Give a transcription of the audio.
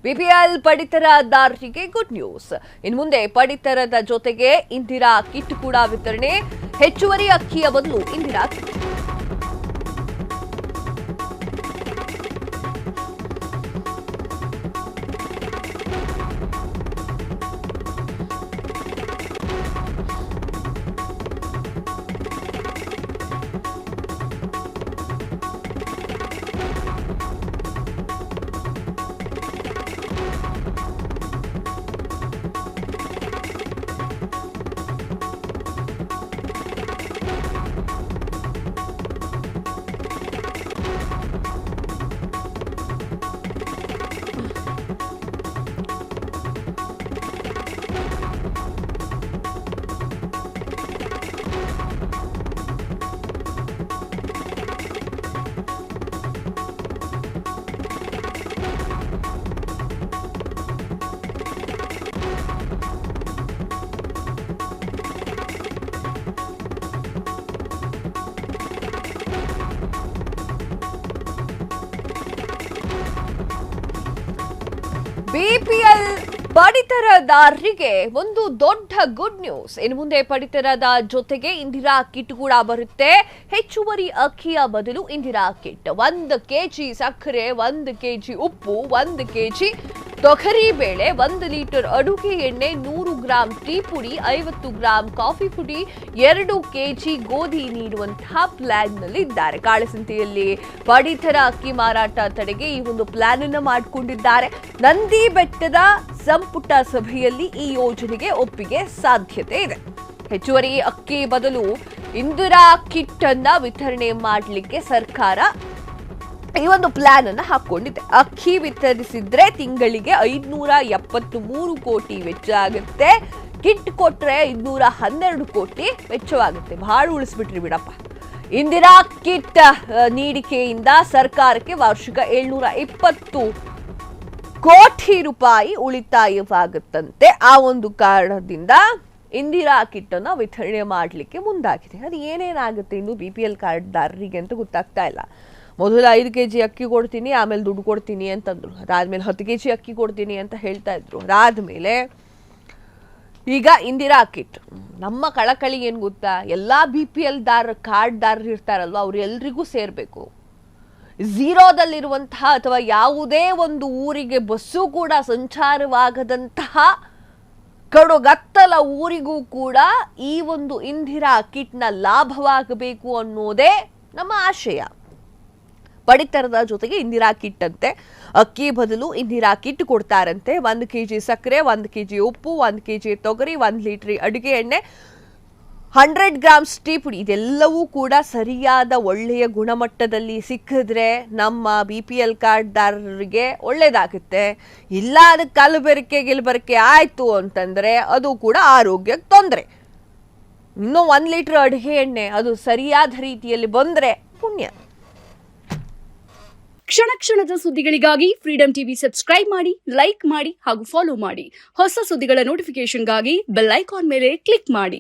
BPL ಪಡಿತರದಾರರಿಗೆ good news. ಇನ್ನು ಮುಂದೆ ಪಡಿತರದ ಜೊತೆಗೆ ಇಂದಿರಾ ಕಿಟ್ ಕೂಡ ವಿತರಣೆ. ಹೆಚ್ಚುವರಿ ಅಕ್ಕಿಯ ಬದಲು ಇಂದಿರಾ ಕಿಟ್. ಬಿಪಿಎಲ್ ಪಡಿತರದಾರರಿಗೆ ಒಂದು ದೊಡ್ಡ ಗುಡ್ ನ್ಯೂಸ್. ಇನ್ನು ಮುಂದೆ ಪಡಿತರದ ಜೊತೆಗೆ ಇಂದಿರಾ ಕಿಟ್ ಕೂಡ ಬರುತ್ತೆ. ಹೆಚ್ಚುವರಿ ಅಕ್ಕಿಯ ಬದಲು ಇಂದಿರಾ ಕಿಟ್. 1 ಕೆಜಿ ಸಕ್ಕರೆ, 1 ಕೆಜಿ ಉಪ್ಪು, 1 ಕೆಜಿ ತೊಗರಿ ಬೇಳೆ, 1 ಲೀಟರ್ ಅಡುಗೆ ಎಣ್ಣೆ, 100 ಗ್ರಾಂ ಟೀ ಪುಡಿ, 50 ಗ್ರಾಂ ಕಾಫಿ ಪುಡಿ, 2 ಕೆಜಿ ಗೋಧಿ ನೀಡುವಂತಹ ಪ್ಲಾನ್ ನಲ್ಲಿ ಇದ್ದಾರೆ. ಕಾಳಸಂತೆಯಲ್ಲಿ ಪಡಿತರ ಅಕ್ಕಿ ಮಾರಾಟ ತಡೆಗೆ ಈ ಒಂದು ಪ್ಲಾನ್ ಅನ್ನು ಮಾಡಿಕೊಂಡಿದ್ದಾರೆ. ನಂದಿ ಬೆಟ್ಟದ ಸಂಪುಟ ಸಭೆಯಲ್ಲಿ ಈ ಯೋಜನೆಗೆ ಒಪ್ಪಿಗೆ ಸಾಧ್ಯತೆ ಇದೆ. ಹೆಚ್ಚುವರಿ ಅಕ್ಕಿ ಬದಲು ಇಂದಿರಾ ಕಿಟ್ ಅನ್ನ ವಿತರಣೆ ಮಾಡಲಿಕ್ಕೆ ಸರ್ಕಾರ ಈ ಒಂದು ಪ್ಲಾನ್ ಅನ್ನ ಹಾಕೊಂಡಿದೆ. ಅಕ್ಕಿ ವಿತರಿಸಿದ್ರೆ ತಿಂಗಳಿಗೆ 573 ಕೋಟಿ ವೆಚ್ಚ ಆಗುತ್ತೆ. ಕಿಟ್ ಕೊಟ್ರೆ 212 ಕೋಟಿ ವೆಚ್ಚವಾಗುತ್ತೆ. ಬಹಳ ಉಳಿಸ್ಬಿಟ್ರಿ ಬಿಡಪ್ಪ. ಇಂದಿರಾ ಕಿಟ್ ನೀಡಿಕೆಯಿಂದ ಸರ್ಕಾರಕ್ಕೆ ವಾರ್ಷಿಕ 720 ಕೋಟಿ ರೂಪಾಯಿ ಉಳಿತಾಯವಾಗುತ್ತಂತೆ. ಆ ಒಂದು ಕಾರಣದಿಂದ ಇಂದಿರಾ ಕಿಟ್ ಅನ್ನ ವಿತರಣೆ ಮಾಡಲಿಕ್ಕೆ ಮುಂದಾಗಿದೆ. ಅದು ಏನೇನಾಗುತ್ತೆ ಇನ್ನು ಬಿಪಿಎಲ್ ಕಾರ್ಡ್ದಾರರಿಗೆ ಅಂತ ಗೊತ್ತಾಗ್ತಾ ಇಲ್ಲ. ಮೊದಲು 5 ಕೆಜಿ ಅಕ್ಕಿ ಕೊಡ್ತೀನಿ, ಆಮೇಲೆ ದುಡ್ಡು ಕೊಡ್ತೀನಿ ಅಂತಂದ್ರು. ಅದಾದ್ಮೇಲೆ 10 ಕೆಜಿ ಅಕ್ಕಿ ಕೊಡ್ತೀನಿ ಅಂತ ಹೇಳ್ತಾ ಇದ್ರು. ಅದಾದ್ಮೇಲೆ ಈಗ ಇಂದಿರಾ ಕಿಟ್. ನಮ್ಮ ಕಳಕಳಿ ಏನ್ ಗೊತ್ತಾ, ಎಲ್ಲಾ ಬಿಪಿಎಲ್ ಕಾರ್ಡ್ದಾರರು ಇರ್ತಾರಲ್ವ, ಅವ್ರು ಎಲ್ರಿಗೂ ಸೇರ್ಬೇಕು. ಝೀರೋದಲ್ಲಿರುವಂತಹ ಅಥವಾ ಯಾವುದೇ ಒಂದು ಊರಿಗೆ ಬಸ್ಸು ಕೂಡ ಸಂಚಾರವಾಗದಂತಹ ಕಡುಗತ್ತಲ ಊರಿಗೂ ಕೂಡ ಈ ಒಂದು ಇಂದಿರಾ ಕಿಟ್ನ ಲಾಭವಾಗಬೇಕು ಅನ್ನೋದೇ ನಮ್ಮ ಆಶಯ. ಪಡಿತರದ ಜೊತೆಗೆ ಇಂದಿರಾ ಕಿಟ್ ಅಂತೆ. ಅಕ್ಕಿ ಬದಲು ಇಂದಿರಾ ಕಿಟ್ ಕೊಡ್ತಾರಂತೆ. 1 ಕೆಜಿ ಸಕ್ಕರೆ, 1 ಕೆಜಿ ಉಪ್ಪು, 1 ಕೆಜಿ ತೊಗರಿ, 1 ಲೀಟರ್ ಅಡುಗೆ ಎಣ್ಣೆ, 100 ಗ್ರಾಮ್ಸ್ ಟೀ ಪುಡಿ. ಇದೆಲ್ಲವೂ ಕೂಡ ಸರಿಯಾದ ಒಳ್ಳೆಯ ಗುಣಮಟ್ಟದಲ್ಲಿ ಸಿಕ್ಕಿದ್ರೆ ನಮ್ಮ ಬಿಪಿಎಲ್ ಕಾರ್ಡ್ದಾರರಿಗೆ ಒಳ್ಳೇದಾಗುತ್ತೆ. ಇಲ್ಲ ಅದಕ್ಕೆ ಕಲಬೆರಕೆ ಗಿಲ್ಬೆರಕೆ ಆಯ್ತು ಅಂತಂದ್ರೆ ಅದು ಕೂಡ ಆರೋಗ್ಯಕ್ಕೆ ತೊಂದರೆ. ಇನ್ನು 1 ಲೀಟರ್ ಅಡುಗೆ ಎಣ್ಣೆ ಅದು ಸರಿಯಾದ ರೀತಿಯಲ್ಲಿ ಬಂದ್ರೆ ಪುಣ್ಯ. ಕ್ಷಣ ಕ್ಷಣದ ಸುದ್ದಿಗಳಿಗಾಗಿ ಫ್ರೀಡಂ ಟಿವಿ ಸಬ್ಸ್ಕ್ರೈಬ್ ಮಾಡಿ, ಲೈಕ್ ಮಾಡಿ ಹಾಗೂ ಫಾಲೋ ಮಾಡಿ. ಹೊಸ ಸುದ್ದಿಗಳ ನೋಟಿಫಿಕೇಶನ್ಗಾಗಿ ಬೆಲ್ ಐಕಾನ್ ಮೇಲೆ ಕ್ಲಿಕ್ ಮಾಡಿ.